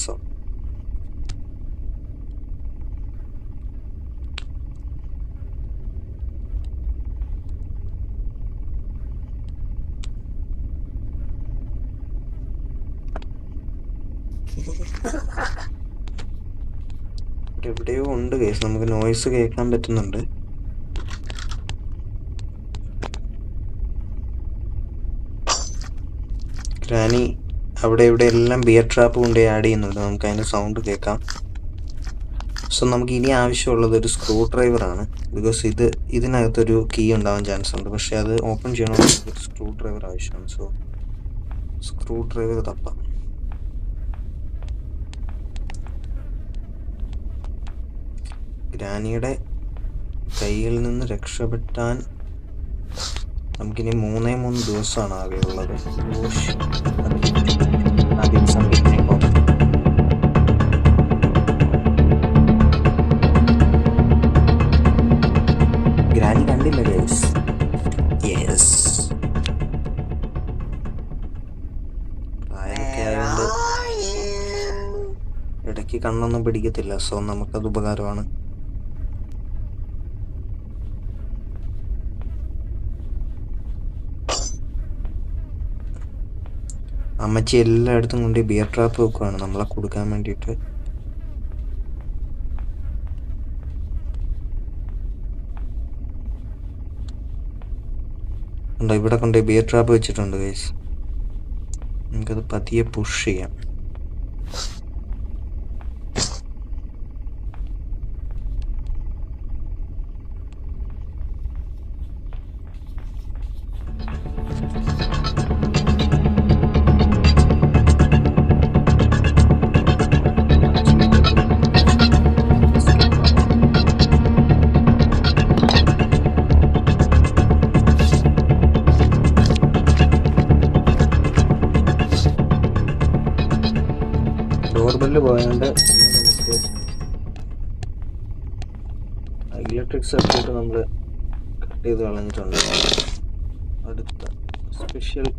So എവിടെയോ ഉണ്ട് case, നമുക്ക് നോയ്സ് കേൾക്കാൻ പറ്റുന്നുണ്ട്. ഗ്രാനി അവിടെ ഇവിടെ എല്ലാം ബിയർ ട്രാപ്പ് കൊണ്ട് ആഡ് ചെയ്യുന്നുണ്ട്, നമുക്ക് അതിൻ്റെ സൗണ്ട് കേൾക്കാം. സോ നമുക്ക് ഇനി ആവശ്യമുള്ളത് ഒരു സ്ക്രൂ ഡ്രൈവറാണ്. ബിക്കോസ് ഇതിനകത്തൊരു കീ ഉണ്ടാവാൻ ചാൻസ് ഉണ്ട്, പക്ഷെ അത് ഓപ്പൺ ചെയ്യണമെങ്കിൽ ഒരു സ്ക്രൂ ഡ്രൈവർ ആവശ്യമാണ്. സോ സ്ക്രൂ ഡ്രൈവർ തപ്പാം. ഗ്രാനിയുടെ കയ്യിൽ നിന്ന് രക്ഷപ്പെട്ടാൻ നമുക്കിനി 3 ദിവസമാണ് ആകെയുള്ളത്. ഗ്രാനി കണ്ടില്ല ഗൈസ്. യെസ്, പ്രായമൊക്കെ ആയതുകൊണ്ട് ഇടയ്ക്ക് കണ്ണൊന്നും പിടിക്കത്തില്ല. സോ നമുക്കത് ഉപകാരമാണ്. അമ്മച്ചി എല്ലായിടത്തും കൊണ്ട് ബിയർ ട്രാപ്പ് വെക്കുവാണ് നമ്മളെ കൊടുക്കാൻ വേണ്ടിയിട്ട്. ഉണ്ടോ, ഇവിടെ കൊണ്ട് ബിയർ ട്രാപ്പ് വെച്ചിട്ടുണ്ട് ഗൈസ്. നമുക്കത് പതിയെ പുഷ് ചെയ്യാം. ഡോർബെല്ല് പോയാണ്ട് നമുക്ക് ഇലക്ട്രിക് സർക്യൂട്ട് നമ്മൾ കട്ട് ചെയ്ത് കളഞ്ഞിട്ടുണ്ട്. അടുത്ത സ്പെഷ്യൽ കീ